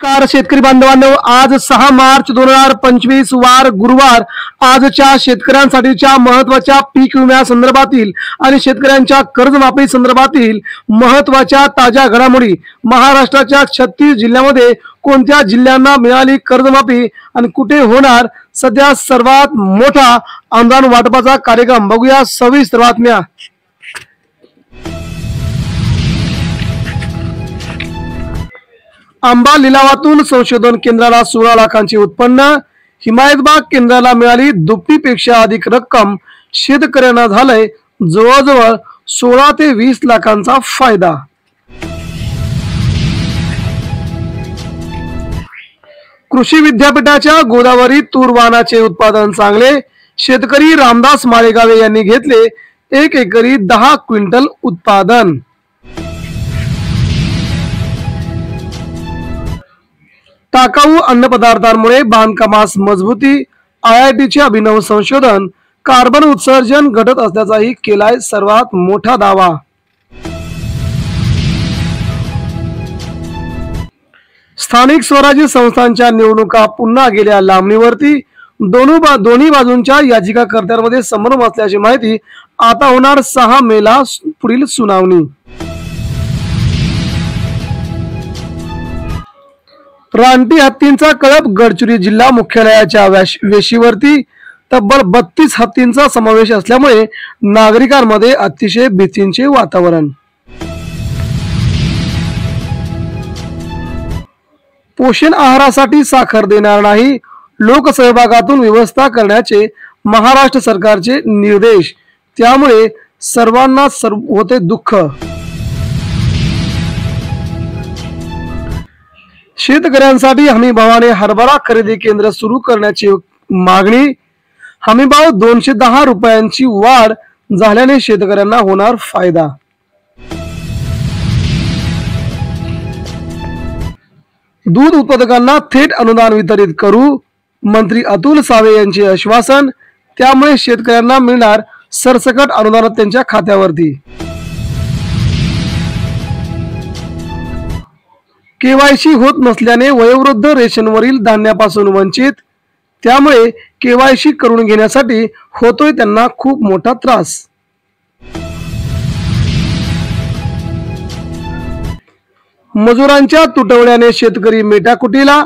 नमस्कार शेतकरी बांधवांनो, आज 6 मार्च 2025 वार गुरुवार आजच्या शेतकऱ्यांसाठीच्या महत्त्वाच्या पीक विम्या संदर्भातील आणि शेतकऱ्यांच्या कर्जमाफी संदर्भातील महत्त्वाच्या ताज्या घडामोडी, महाराष्ट्राच्या 36 जिल्ह्यांमध्ये कोणत्या जिल्ह्यांना मिळाली कर्जमाफी आणि कुठे होणार सध्या सर्वात मोठा अनुदान वाटपाचा कार्यक्रम, बघूया सविस्तर बातम्या। आंबा लिलावातून संशोधन केंद्राला 16 लाखांचे उत्पन्न, हिमायतबाग केंद्राला मिळाली दुप्पटीपेक्षा अधिक रक्कम, शेतकऱ्यांना झालंय जवळजवळ 16 ते 20 लाखांचा फायदा। कृषी विद्यापीठाच्या गोदावरी तूर वाणाचे उत्पादन चांगले, शेतकरी रामदास माळेगावे यांनी घेतले 1 एकरी 10 क्विंटल उत्पादन। टाकाऊ अन्नपदार्थांमुळे बांधकामास मजबूती, IITचे अभिनव संशोधन, कार्बन उत्सर्जन घटत असल्याचाही केलाय सर्वात मोठा दावा। स्थानिक स्वराज्य संस्थांच्या निवडणुका पुन्हा गेल्या लांबणीवरती, दोन्ही बाजूंच्या याचिकाकर्त्यांमध्ये संभ्रम असल्याची माहिती। आता होणार 6 मेला पुढील सुनावणी। रानटी हत्तींचा कळप, गडचिरोली जिल्हा मुख्यालयाच्या वेशीवरती तब्बल 32 हत्तींचा समावेश असल्यामुळे नागरिकांमध्ये अतिशय भीतीचे वातावरण। पोषण आहारासाठी साखर देणार नाही, लोकसहभागातून व्यवस्था करण्याचे महाराष्ट्र सरकारचे निर्देश, त्यामुळे सर्वांना होते दुःख। शेतकऱ्यांसाठी हमीभावाने हरभरा खरेदी केंद्र सुरू करण्याची मागणी, हमीभाव 210 रुपयांची वाढ झाल्याने शेतकऱ्यांना होणार फायदा। दूध उत्पादकांना थेट अनुदान वितरित करू, मंत्री अतुल सावे यांचे आश्वासन, त्यामुळे शेतकऱ्यांना मिळणार सरसकट अनुदान त्यांच्या खात्यावरती। केवायसी होत नसल्याने वयोवृद्ध रेशनवरील धान्यापासून वंचित, त्यामुळे केवायसी करून घेण्यासाठी होतोय त्यांना खूप मोठा त्रास। मजुरांच्या तुटवड्याने शेतकरी मेटाकुटीला,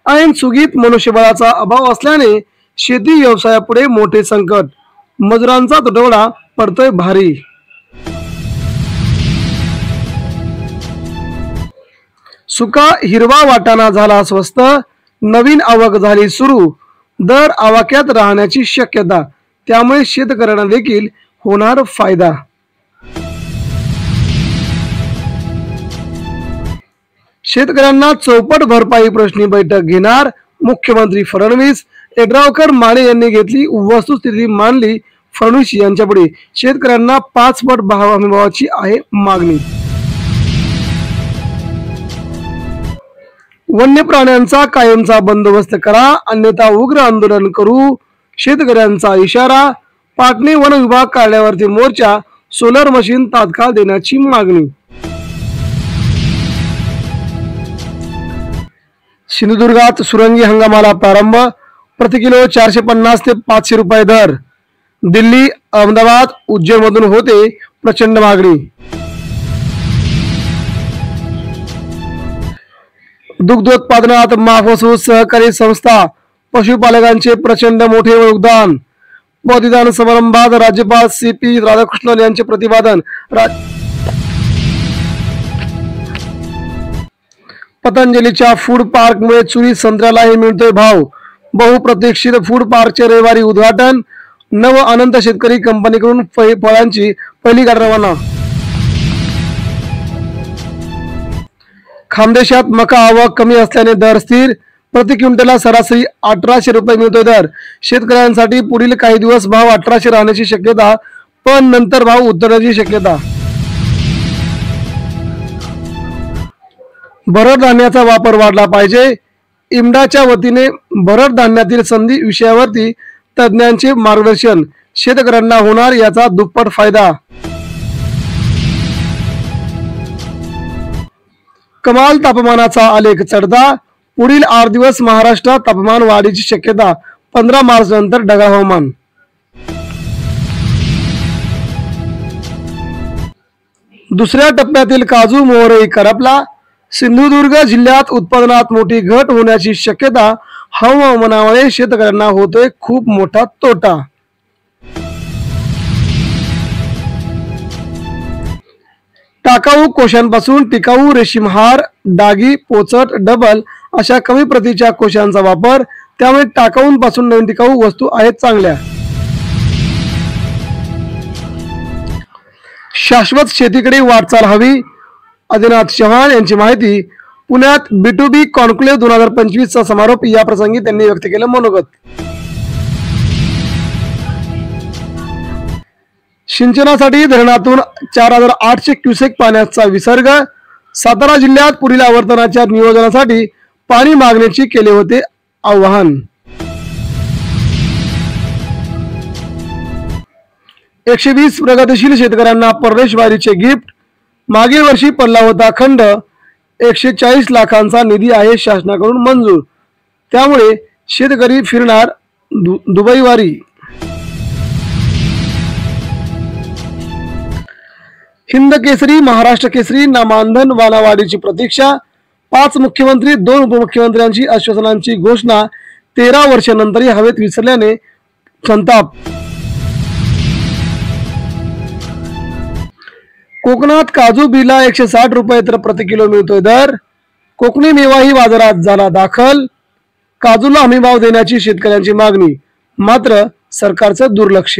ऐन सुगीत मनुष्यबळाचा अभाव असल्याने शेती व्यवसायापुढे मोठे संकट, मजुरांचा तुटवडा पडतोय भारी। सुका हिरवा वाटाणा झाला स्वस्त, नवीन आवक झाली सुरू, दर आवाक्यात राहण्याची शक्यता, त्यामुळे शेतकऱ्यांना देखील होणार फायदा। शेतकऱ्यांना चौपट भरपाई प्रश्नी बैठक घेणार मुख्यमंत्री फडणवीस, यड्रावकर माने यांनी घेतली वस्तुस्थिती मांडली फडणवीस यांच्यापुढे, शेतकऱ्यांना 5 पट हमीभावाची आहे मागणी। वन्य प्राण्यांचा कायमचा बंदोबस्त करा, अन्यथा उग्र आंदोलन करू, शेतकऱ्यांचा इशारा। पाटणे वन विभाग कार्यालयावरती मोर्चा, सोलर मशीन तात्काळ देण्याची मागणी। सिंधुदुर्गात सुरंगी हंगामाला प्रारंभ, प्रति किलो 450 ते 500 रुपये दर, दिल्ली, अहमदाबाद, उज्जैन मधून होते प्रचंड मागणी। दुग्धोत्पादनात माफसूस सहकारी संस्था, पशुपालकांचे प्रचंड मोठे योगदान, पदवीदान समारंभात राज्यपाल CP राधाकृष्णन यांचे प्रतिपादन। पतंजलीच्या फूड पार्कमुळे चुरी संत्र्यालाही मिळतोय भाव, बहुप्रतीक्षित फूड पार्कचे रविवारी उद्घाटन, नव अनंत शेतकरी कंपनीकडून फळांची पहिली गाडी रवाना। खानदेशात मका आवक कमी असल्याने दर स्थिर, प्रति क्विंटलला सरासरी 1800 रुपये मिळतोय दर, शेतकऱ्यांसाठी पुढील काही दिवस भाव 1800 राहण्याची शक्यता, पण नंतर भाव उतरण्याची शक्यता। भरड धान्याचा वापर वाढला पाहिजे, इम्डाच्या वतीने भरड धान्यातील संधी विषयावरती तज्ञांचे मार्गदर्शन, शेतकऱ्यांना होणार याचा दुप्पट फायदा। कमाल तापमानाचा आलेख चढता, पुढील 8 दिवस महाराष्ट्रात तापमान वाढीची शक्यता, 15 मार्च नंतर ढगाळ हवामान. दुसऱ्या टप्प्यातील काजू मोहरही करपला. सिंधुदुर्ग जिल्ह्यात उत्पादनात मोठी घट होण्याची शक्यता, हवामानामुळे शेतकऱ्यांना होतोय खूप मोठा तोटा. टाकाऊ कोशांपासून टिकाऊ रेशीम हार, डागी, पोचट, डबल अशा कमी प्रतीच्या कोशांचा वापर, त्यामुळे टाकाऊंपासून नवीन टिकाऊ वस्तू आहेत चांगल्या. शाश्वत शेतीकडे वाटचाल हवी, आदिनाथ चव्हाण यांची माहिती. पुण्यात B2B कॉन्क्लेव्ह 2025 चा समारोप, या प्रसंगी त्यांनी व्यक्त केलं मनोगत. सिंचनासाठी धरणातून 4800 क्युसेक पाण्याचा विसर्ग. सातारा जिल्ह्यात पुढील आवर्तनाच्या नियोजनासाठी पाणी मागणीचे केले होते आवाहन. 120 प्रगतीशील शेतकऱ्यांना परदेशवारीचे गिफ्ट. मागील वर्षी पडला होता खंड. 140 लाखांचा निधी आहे शासनाकडून मंजूर, त्यामुळे शेतकरी फिरणार दुबईवारी. हिंद केसरी, महाराष्ट्र केसरी नामांकन वानावाडीची प्रतीक्षा. 5 मुख्यमंत्री 2 उपमुख्यमंत्र्यांची आश्वासनांची घोषणा. 13 वर्षांनंतरही हवेत विसरल्याने संताप. कोकणात काजू बिला 160 रुपये तर प्रति किलो मिळतोय दर. कोकणी मेवाही बाजारात झाला दाखल. काजूला हमीभाव देण्याची शेतकऱ्यांची मागणी, मात्र सरकारचं दुर्लक्ष.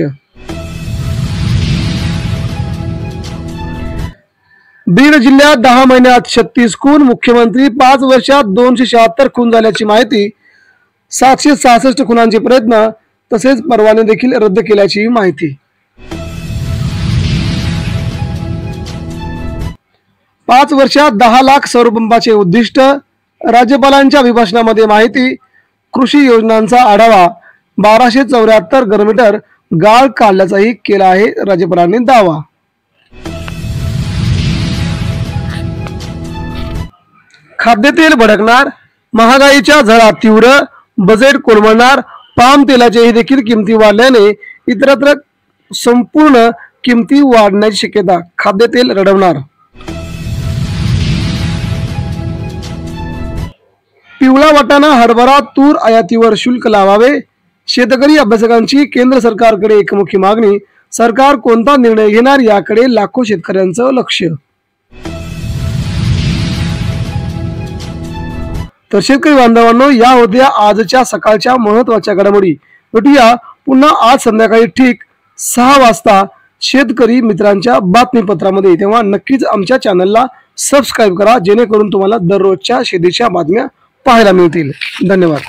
बीड जिल्ह्यात 10 महिन्यात 36 खून. मुख्यमंत्री 5 वर्षात 276 खून झाल्याची माहिती. 766 खुनांचे प्रयत्न तसेच परवाने देखील रद्द केल्याची माहिती. 5 वर्षात 10 लाख सौरपंपाचे उद्दिष्ट. राज्यपालांच्या अभिभाषणामध्ये माहिती. कृषी योजनांचा आढावा. 1274 घनमीटर गाळ काढल्याचाही केला आहे राज्यपालांनी दावा. खाद्यतेल भडकणार. महागाईच्या झळा तीव्र. बजेट कोलमडणार. पाम तेलाचेही देखील किमती वाढल्याने इतरत्र संपूर्ण किमती वाढण्याची शक्यता. खाद्यतेल रडवणार. पिवळा वाटाणा, हरभरा, तूर आयातीवर शुल्क लावावे. शेतकरी अभ्यासकांची केंद्र सरकारकडे एकमुखी मागणी. सरकार कोणता निर्णय घेणार याकडे लाखो शेतकऱ्यांचं लक्ष. तर शेतकरी बांधवांनो, या होत्या आजच्या सकाळच्या महत्वाच्या घडामोडी. भेटूया पुन्हा आज संध्याकाळी ठीक 6 वाजता शेतकरी मित्रांच्या बातमीपत्रामध्ये. तेव्हा नक्कीच आमच्या चॅनलला सबस्क्राईब करा, जेणेकरून तुम्हाला दररोजच्या शेतीच्या बातम्या पाहायला मिळतील. धन्यवाद.